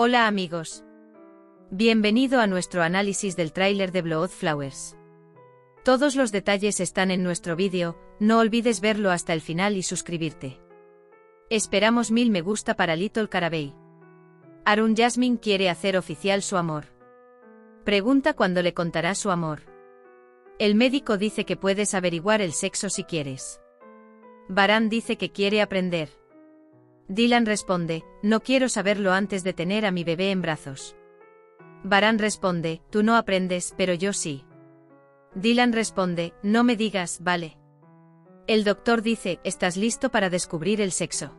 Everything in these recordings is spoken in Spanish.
Hola amigos. Bienvenido a nuestro análisis del tráiler de Blood Flowers. Todos los detalles están en nuestro vídeo, no olvides verlo hasta el final y suscribirte. Esperamos 1000 me gusta para Little Carabey. Arun Jasmine quiere hacer oficial su amor. Pregunta cuándo le contará su amor. El médico dice que puedes averiguar el sexo si quieres. Baran dice que quiere aprender. Dylan responde, no quiero saberlo antes de tener a mi bebé en brazos. Baran responde, tú no aprendes, pero yo sí. Dylan responde, no me digas, vale. El doctor dice, ¿estás listo para descubrir el sexo?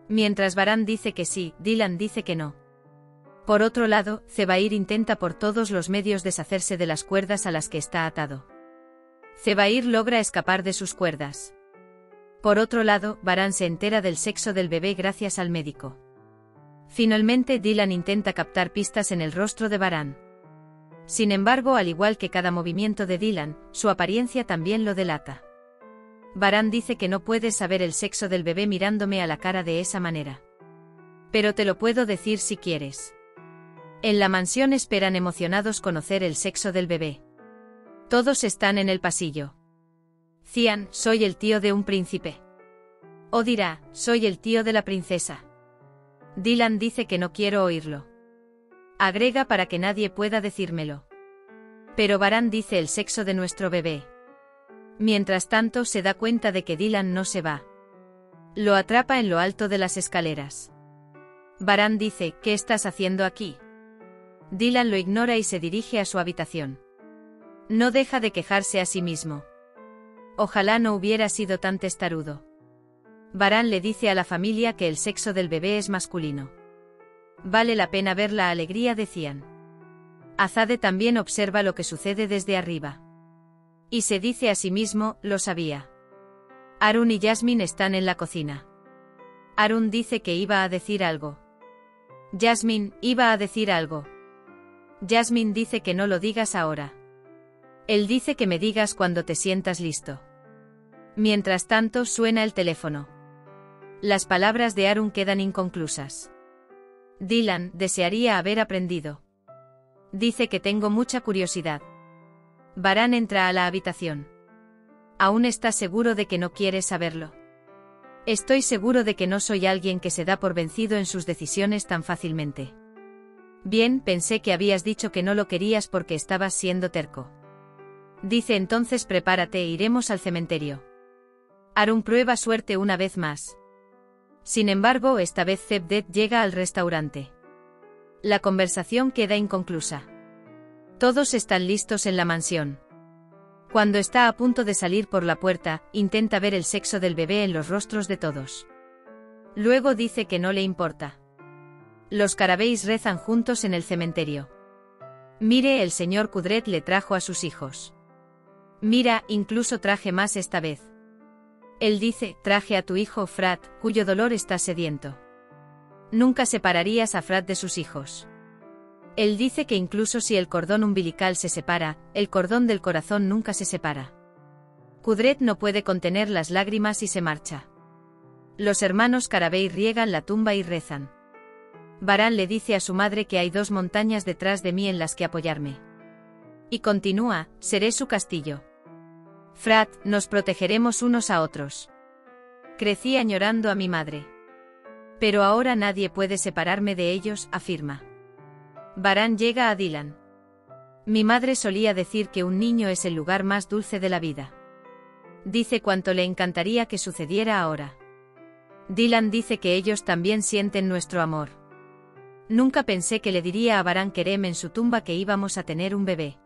Mientras Baran dice que sí, Dylan dice que no. Por otro lado, Zebair intenta por todos los medios deshacerse de las cuerdas a las que está atado. Zebair logra escapar de sus cuerdas. Por otro lado, Baran se entera del sexo del bebé gracias al médico. Finalmente Dylan intenta captar pistas en el rostro de Baran. Sin embargo, al igual que cada movimiento de Dylan, su apariencia también lo delata. Baran dice que no puedes saber el sexo del bebé mirándome a la cara de esa manera. Pero te lo puedo decir si quieres. En la mansión esperan emocionados conocer el sexo del bebé. Todos están en el pasillo. Cian, soy el tío de un príncipe. O dirá, soy el tío de la princesa. Dylan dice que no quiero oírlo. Agrega para que nadie pueda decírmelo. Pero Baran dice el sexo de nuestro bebé. Mientras tanto se da cuenta de que Dylan no se va. Lo atrapa en lo alto de las escaleras. Baran dice, ¿qué estás haciendo aquí? Dylan lo ignora y se dirige a su habitación. No deja de quejarse a sí mismo. Ojalá no hubiera sido tan testarudo. Baran le dice a la familia que el sexo del bebé es masculino. Vale la pena ver la alegría de Cian. Azade también observa lo que sucede desde arriba. Y se dice a sí mismo, lo sabía. Arun y Jasmine están en la cocina. Arun dice que iba a decir algo. Jasmine, iba a decir algo. Jasmine dice que no lo digas ahora. Él dice que me digas cuando te sientas listo. Mientras tanto suena el teléfono. Las palabras de Arun quedan inconclusas. Dylan, desearía haber aprendido. Dice que tengo mucha curiosidad. Baran entra a la habitación. ¿Aún estás seguro de que no quieres saberlo? Estoy seguro de que no soy alguien que se da por vencido en sus decisiones tan fácilmente. Bien, pensé que habías dicho que no lo querías porque estabas siendo terco. Dice entonces prepárate, iremos al cementerio. Arun prueba suerte una vez más. Sin embargo, esta vez Zebdet llega al restaurante. La conversación queda inconclusa. Todos están listos en la mansión. Cuando está a punto de salir por la puerta, intenta ver el sexo del bebé en los rostros de todos. Luego dice que no le importa. Los Carabeys rezan juntos en el cementerio. Mire, el señor Kudret le trajo a sus hijos. Mira, incluso traje más esta vez. Él dice, traje a tu hijo Frat, cuyo dolor está sediento. Nunca separarías a Frat de sus hijos. Él dice que incluso si el cordón umbilical se separa, el cordón del corazón nunca se separa. Kudret no puede contener las lágrimas y se marcha. Los hermanos Carabey riegan la tumba y rezan. Baran le dice a su madre que hay 2 montañas detrás de mí en las que apoyarme. Y continúa, seré su castillo. Frat, nos protegeremos unos a otros. Crecí añorando a mi madre. Pero ahora nadie puede separarme de ellos, afirma. Baran llega a Dylan. Mi madre solía decir que un niño es el lugar más dulce de la vida. Dice cuánto le encantaría que sucediera ahora. Dylan dice que ellos también sienten nuestro amor. Nunca pensé que le diría a Baran Kerem en su tumba que íbamos a tener un bebé.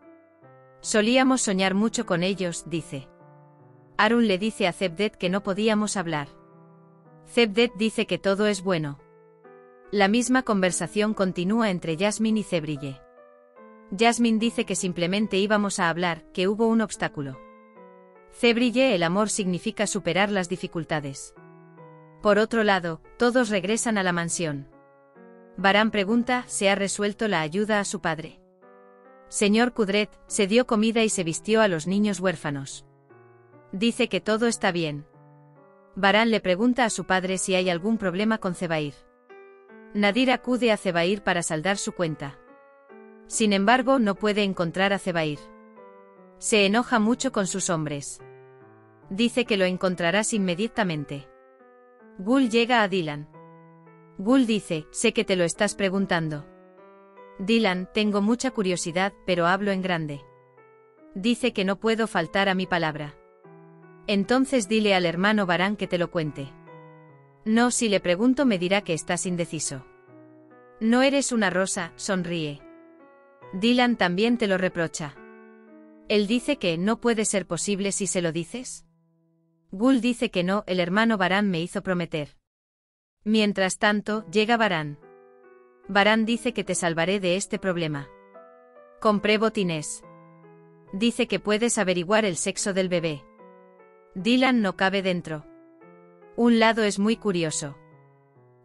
Solíamos soñar mucho con ellos, dice. Arun le dice a Zebdet que no podíamos hablar. Zebdet dice que todo es bueno. La misma conversación continúa entre Jasmine y Zebrille. Jasmine dice que simplemente íbamos a hablar, que hubo un obstáculo. Zebrille, el amor significa superar las dificultades. Por otro lado, todos regresan a la mansión. Baran pregunta, ¿se ha resuelto la ayuda a su padre? Señor Kudret, se dio comida y se vistió a los niños huérfanos. Dice que todo está bien. Baran le pregunta a su padre si hay algún problema con Zebair. Nadir acude a Zebair para saldar su cuenta. Sin embargo, no puede encontrar a Zebair. Se enoja mucho con sus hombres. Dice que lo encontrarás inmediatamente. Gul llega a Dylan. Gul dice, sé que te lo estás preguntando. Dylan, tengo mucha curiosidad, pero hablo en grande. Dice que no puedo faltar a mi palabra. Entonces dile al hermano Baran que te lo cuente. No, si le pregunto me dirá que estás indeciso. No eres una rosa, sonríe. Dylan también te lo reprocha. Él dice que no puede ser posible si se lo dices. Gul dice que no, el hermano Baran me hizo prometer. Mientras tanto, llega Baran. Baran dice que te salvaré de este problema. Compré botines. Dice que puedes averiguar el sexo del bebé. Dylan no cabe dentro. Un lado es muy curioso.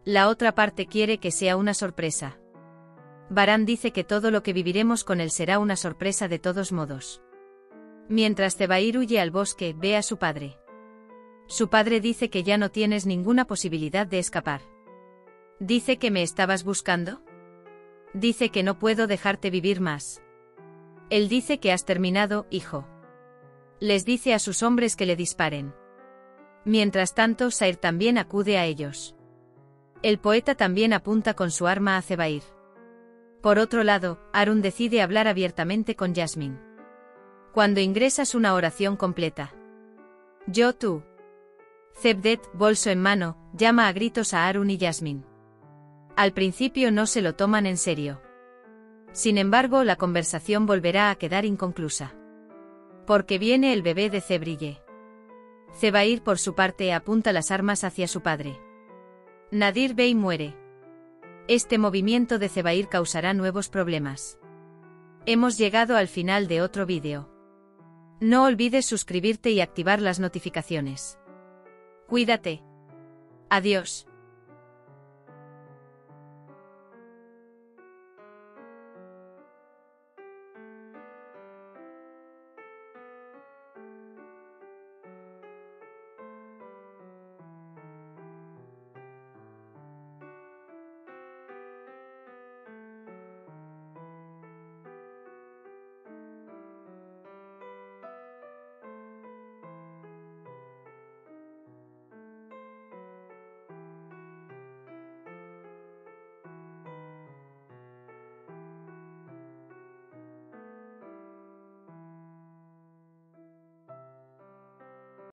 La otra parte quiere que sea una sorpresa. Baran dice que todo lo que viviremos con él será una sorpresa de todos modos. Mientras Zebair huye al bosque, ve a su padre. Su padre dice que ya no tienes ninguna posibilidad de escapar. ¿Dice que me estabas buscando? Dice que no puedo dejarte vivir más. Él dice que has terminado, hijo. Les dice a sus hombres que le disparen. Mientras tanto, Sair también acude a ellos. El poeta también apunta con su arma a Zebair. Por otro lado, Harun decide hablar abiertamente con Jasmine. Cuando ingresas una oración completa. Yo tú. Zebdet, bolso en mano, llama a gritos a Harun y Jasmine. Al principio no se lo toman en serio. Sin embargo, la conversación volverá a quedar inconclusa. Porque viene el bebé de Zebrille. Zebair por su parte apunta las armas hacia su padre. Nadir Bey muere. Este movimiento de Zebair causará nuevos problemas. Hemos llegado al final de otro vídeo. No olvides suscribirte y activar las notificaciones. Cuídate. Adiós.